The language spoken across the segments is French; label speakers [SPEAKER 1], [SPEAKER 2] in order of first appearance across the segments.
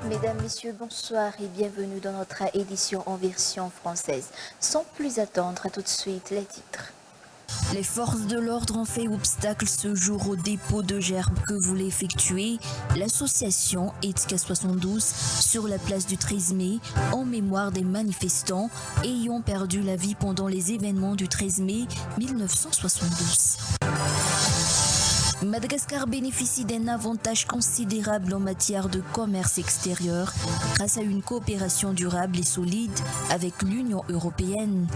[SPEAKER 1] Mesdames, Messieurs, bonsoir et bienvenue dans notre édition en version française. Sans plus attendre, à tout de suite les titres.
[SPEAKER 2] Les forces de l'ordre ont fait obstacle ce jour au dépôt de gerbes que voulait effectuer l'association ETSCA 72 sur la place du 13 mai en mémoire des manifestants ayant perdu la vie pendant les événements du 13 mai 1972. Madagascar bénéficie d'un avantage considérable en matière de commerce extérieur grâce à une coopération durable et solide avec l'Union européenne.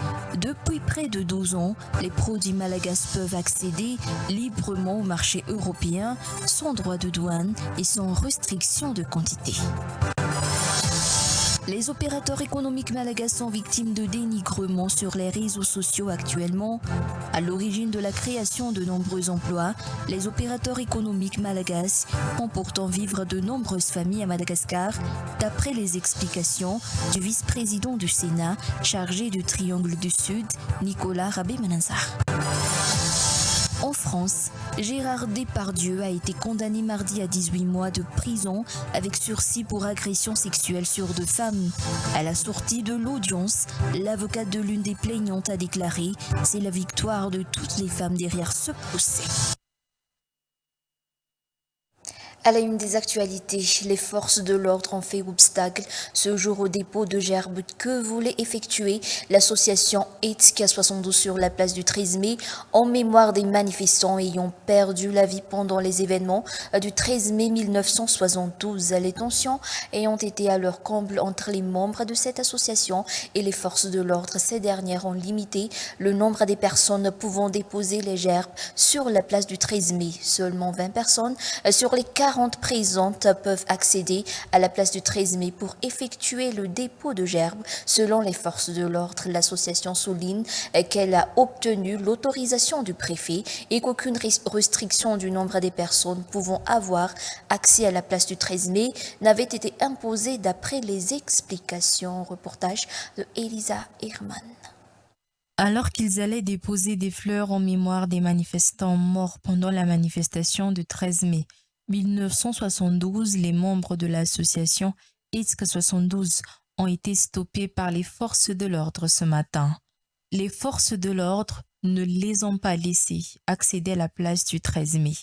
[SPEAKER 2] Depuis près de 12 ans, les produits malagasy peuvent accéder librement au marché européen sans droit de douane et sans restriction de quantité. Les opérateurs économiques malagasy sont victimes de dénigrement sur les réseaux sociaux actuellement. À l'origine de la création de nombreux emplois, les opérateurs économiques malagasy font pourtant vivre de nombreuses familles à Madagascar, d'après les explications du vice-président du Sénat chargé du Triangle du Sud, Nicolas Rabé-Manazar. En France, Gérard Depardieu a été condamné mardi à 18 mois de prison avec sursis pour agression sexuelle sur 2 femmes. À la sortie de l'audience, l'avocate de l'une des plaignantes a déclaré « C'est la victoire de toutes les femmes derrière ce procès ».
[SPEAKER 1] À la une des actualités, les forces de l'ordre ont fait obstacle ce jour au dépôt de gerbes que voulait effectuer l'association ETSCA 72 sur la place du 13 mai en mémoire des manifestants ayant perdu la vie pendant les événements du 13 mai 1972. Les tensions ayant été à leur comble entre les membres de cette association et les forces de l'ordre, ces dernières ont limité le nombre des personnes pouvant déposer les gerbes sur la place du 13 mai. Seulement 20 personnes sur les 40 présentes peuvent accéder à la place du 13 mai pour effectuer le dépôt de gerbes. Selon les forces de l'ordre, l'association souligne qu'elle a obtenu l'autorisation du préfet et qu'aucune restriction du nombre des personnes pouvant avoir accès à la place du 13 mai n'avait été imposée d'après les explications. Reportage de Elisa Herman.
[SPEAKER 3] Alors qu'ils allaient déposer des fleurs en mémoire des manifestants morts pendant la manifestation du 13 mai 1972, les membres de l'association ETSCA 72 ont été stoppés par les forces de l'ordre ce matin. Les forces de l'ordre ne les ont pas laissés accéder à la place du 13 mai.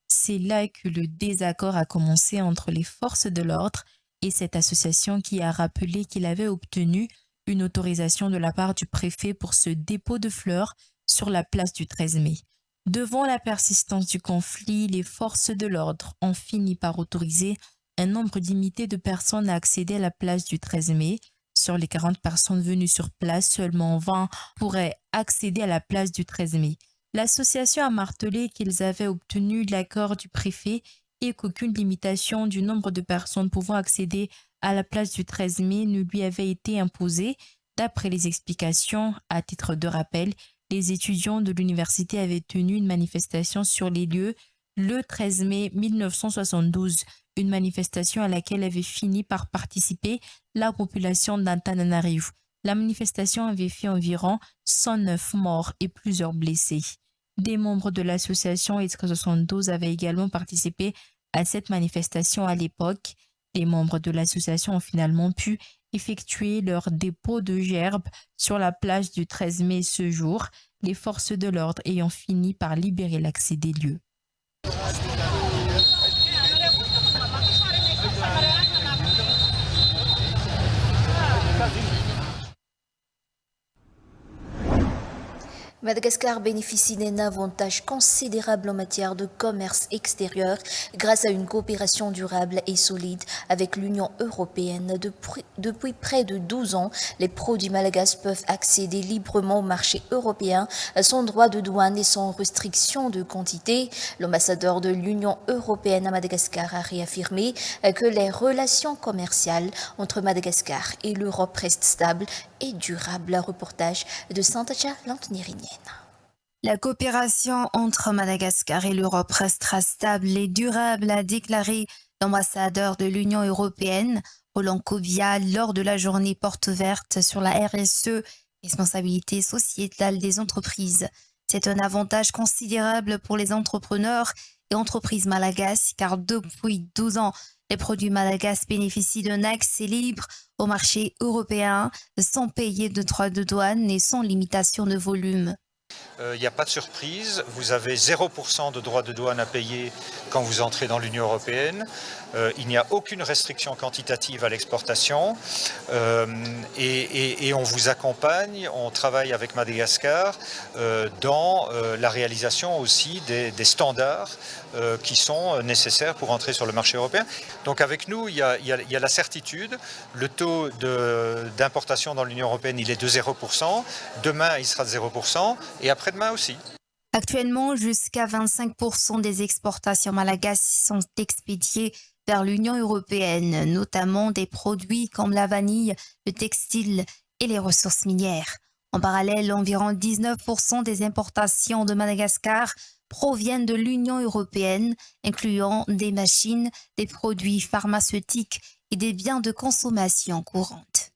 [SPEAKER 3] C'est là que le désaccord a commencé entre les forces de l'ordre et cette association qui a rappelé qu'il avait obtenu une autorisation de la part du préfet pour ce dépôt de fleurs sur la place du 13 mai. Devant la persistance du conflit, les forces de l'ordre ont fini par autoriser un nombre limité de personnes à accéder à la place du 13 mai. Sur les 40 personnes venues sur place, seulement 20 pourraient accéder à la place du 13 mai. L'association a martelé qu'ils avaient obtenu l'accord du préfet et qu'aucune limitation du nombre de personnes pouvant accéder à la place du 13 mai ne lui avait été imposée. D'après les explications, à titre de rappel, les étudiants de l'université avaient tenu une manifestation sur les lieux le 13 mai 1972, une manifestation à laquelle avait fini par participer la population d'Antananarivo. La manifestation avait fait environ 109 morts et plusieurs blessés. Des membres de l'association ETSCA 72 avaient également participé à cette manifestation à l'époque. Les membres de l'association ont finalement pu effectuer leur dépôt de gerbes sur la plage du 13 mai ce jour, les forces de l'ordre ayant fini par libérer l'accès des lieux.
[SPEAKER 1] Madagascar bénéficie d'un avantage considérable en matière de commerce extérieur grâce à une coopération durable et solide avec l'Union européenne. Depuis près de 12 ans, les produits malagasy peuvent accéder librement au marché européen sans droit de douane et sans restriction de quantité. L'ambassadeur de l'Union européenne à Madagascar a réaffirmé que les relations commerciales entre Madagascar et l'Europe restent stables et durables. Reportage de Santacha Lantonirinienne.
[SPEAKER 4] La coopération entre Madagascar et l'Europe restera stable et durable, a déclaré l'ambassadeur de l'Union européenne, Roland Kobia, lors de la journée porte ouverte sur la RSE, responsabilité sociétale des entreprises. C'est un avantage considérable pour les entrepreneurs et entreprises malagasy, car depuis 12 ans, les produits malagasy bénéficient d'un accès libre au marché européen sans payer de droits de douane et sans limitation de volume.
[SPEAKER 5] Il n'y a pas de surprise, vous avez 0% de droits de douane à payer quand vous entrez dans l'Union européenne. Il n'y a aucune restriction quantitative à l'exportation et on vous accompagne, on travaille avec Madagascar dans la réalisation aussi des standards qui sont nécessaires pour entrer sur le marché européen. Donc avec nous, il y a la certitude, le taux d'importation dans l'Union européenne il est de 0%, demain il sera de 0% et après-demain aussi.
[SPEAKER 4] Actuellement, jusqu'à 25% des exportations malagasy sont expédiées vers l'Union européenne, notamment des produits comme la vanille, le textile et les ressources minières. En parallèle, environ 19% des importations de Madagascar proviennent de l'Union européenne, incluant des machines, des produits pharmaceutiques et des biens de consommation courante.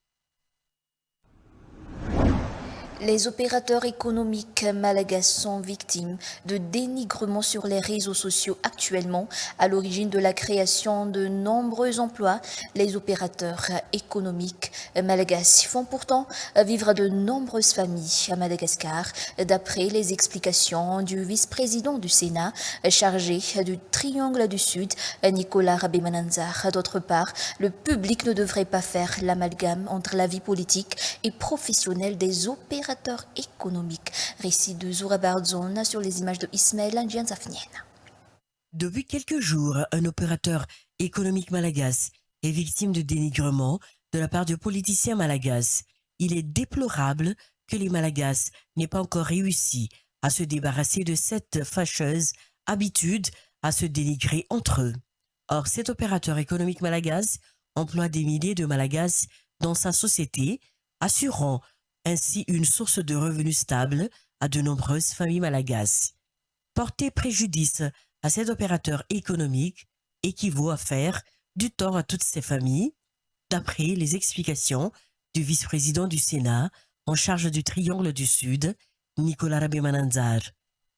[SPEAKER 1] Les opérateurs économiques malagasy sont victimes de dénigrement sur les réseaux sociaux actuellement, à l'origine de la création de nombreux emplois. Les opérateurs économiques malagasy font pourtant vivre de nombreuses familles à Madagascar, d'après les explications du vice-président du Sénat chargé du Triangle du Sud, Nicolas Rabemananzar. D'autre part, le public ne devrait pas faire l'amalgame entre la vie politique et professionnelle des opérateurs économiques. Récit de Zoura Bardzon sur les images de Ismaël Ndjian-Zafnien.
[SPEAKER 6] Depuis quelques jours, un opérateur économique malagasy est victime de dénigrement de la part de politiciens malagasy. Il est déplorable que les Malagasy n'aient pas encore réussi à se débarrasser de cette fâcheuse habitude à se dénigrer entre eux. Or, cet opérateur économique malagasy emploie des milliers de Malagasy dans sa société, assurant ainsi une source de revenus stable à de nombreuses familles malagasy. Porter préjudice à cet opérateur économique équivaut à faire du tort à toutes ces familles, d'après les explications du vice-président du Sénat en charge du Triangle du Sud, Nicolas Rabemananzar.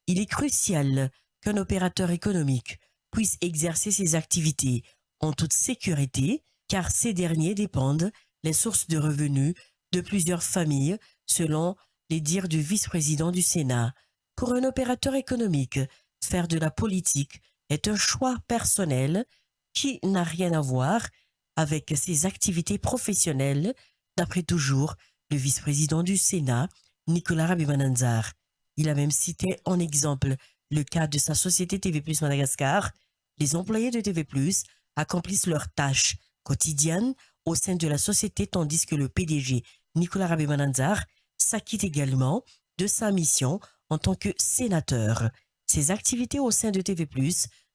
[SPEAKER 6] Il est crucial qu'un opérateur économique puisse exercer ses activités en toute sécurité, car ces derniers dépendent les sources de revenus de plusieurs familles, selon les dires du vice-président du Sénat. Pour un opérateur économique, faire de la politique est un choix personnel qui n'a rien à voir avec ses activités professionnelles, d'après toujours le vice-président du Sénat, Nicolas Rabemananzar. Il a même cité en exemple le cas de sa société TV+ Madagascar. Les employés de TV+ accomplissent leurs tâches quotidiennes au sein de la société, tandis que le PDG Nicolas Rabemananzar s'acquitte également de sa mission en tant que sénateur. Ses activités au sein de TV+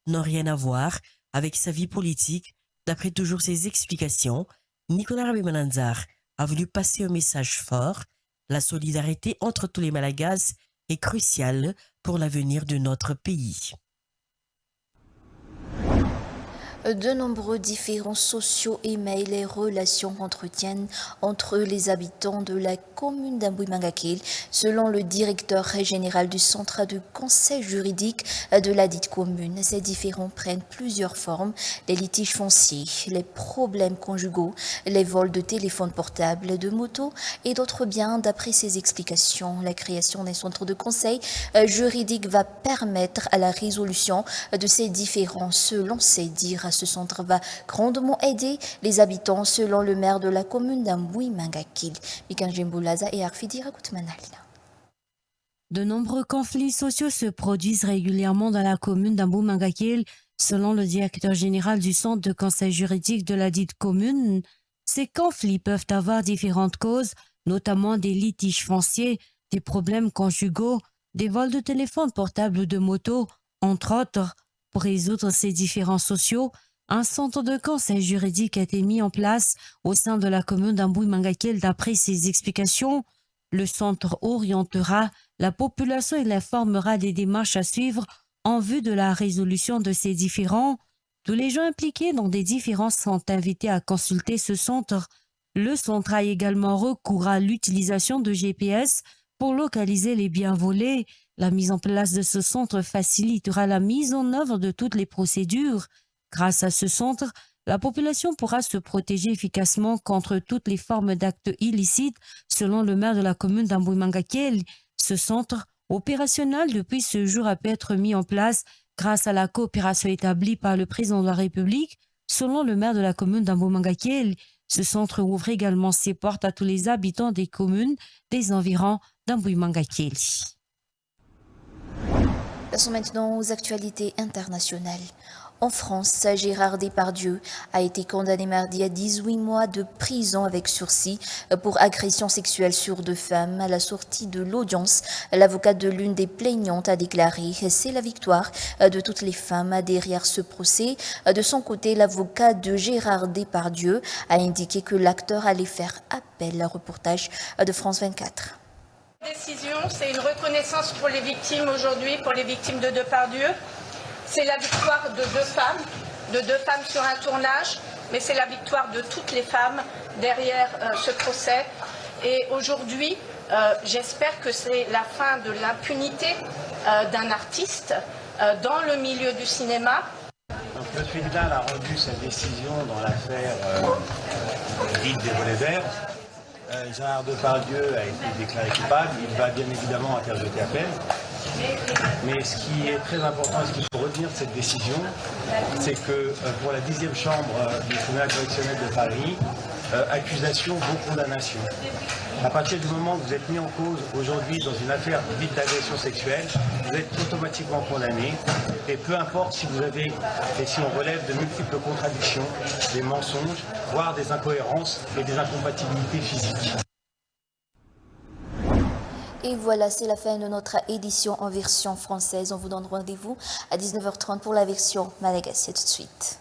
[SPEAKER 6] n'ont rien à voir avec sa vie politique. D'après toujours ses explications, Nicolas Rabemananzar a voulu passer un message fort. La solidarité entre tous les Malagasy est cruciale pour l'avenir de notre pays.
[SPEAKER 1] De nombreux différents sociaux émaillent les relations entretiennent entre les habitants de la commune d'Ambouimangakil, selon le directeur général du centre de conseil juridique de la dite commune. Ces différends prennent plusieurs formes: les litiges fonciers, les problèmes conjugaux, les vols de téléphones portables, de motos et d'autres biens. D'après ces explications, la création d'un centre de conseil juridique va permettre à la résolution de ces différends. Selon ces dires, ce centre va grandement aider les habitants, selon le maire de la commune d'Ambouimangakil, Mikan Jemboulaza et Arfidi Rakoutmanalina.
[SPEAKER 7] De nombreux conflits sociaux se produisent régulièrement dans la commune d'Ambou-Mangakil. Selon le directeur général du centre de conseil juridique de la dite commune, ces conflits peuvent avoir différentes causes, notamment des litiges fonciers, des problèmes conjugaux, des vols de téléphones portables ou de motos, entre autres. Pour résoudre ces différends sociaux, un centre de conseil juridique a été mis en place au sein de la commune d'Ambou-Mangakil. D'après ses explications, le centre orientera la population et l'informera des démarches à suivre en vue de la résolution de ces différends. Tous les gens impliqués dans des différends sont invités à consulter ce centre. Le centre a également recours à l'utilisation de GPS pour localiser les biens volés. La mise en place de ce centre facilitera la mise en œuvre de toutes les procédures. Grâce à ce centre, la population pourra se protéger efficacement contre toutes les formes d'actes illicites, selon le maire de la commune d'Ambou-Mangakil. Ce centre opérationnel depuis ce jour a pu être mis en place grâce à la coopération établie par le président de la République. Selon le maire de la commune d'Ambou-Mangakil, ce centre ouvre également ses portes à tous les habitants des communes des environs d'Ambou-Mangakil.
[SPEAKER 1] Passons maintenant aux actualités internationales. En France, Gérard Depardieu a été condamné mardi à 18 mois de prison avec sursis pour agression sexuelle sur 2 femmes. À la sortie de l'audience, l'avocat de l'une des plaignantes a déclaré « C'est la victoire de toutes les femmes derrière ce procès ». De son côté, l'avocat de Gérard Depardieu a indiqué que l'acteur allait faire appel. Un reportage de France 24.
[SPEAKER 8] Décision, c'est une reconnaissance pour les victimes aujourd'hui, pour les victimes de Depardieu. C'est la victoire de 2 femmes sur un tournage, mais c'est la victoire de toutes les femmes derrière ce procès. Et aujourd'hui, j'espère que c'est la fin de l'impunité d'un artiste dans le milieu du cinéma.
[SPEAKER 9] Donc, le tribunal a rendu sa décision dans l'affaire dite des volets verts. Gérard Depardieu a été déclaré coupable. Il va bien évidemment interjeter appel. Mais ce qui est très important, ce qu'il faut retenir de cette décision, c'est que pour la 10e chambre du tribunal correctionnel de Paris, accusation, bon condamnation. À partir du moment où vous êtes mis en cause aujourd'hui dans une affaire dite d'agression sexuelle, vous êtes automatiquement condamné. Et peu importe si vous avez, et si on relève de multiples contradictions, des mensonges, voire des incohérences et des incompatibilités physiques.
[SPEAKER 1] Et voilà, c'est la fin de notre édition en version française. On vous donne rendez-vous à 19h30 pour la version malagasy. Tout de suite.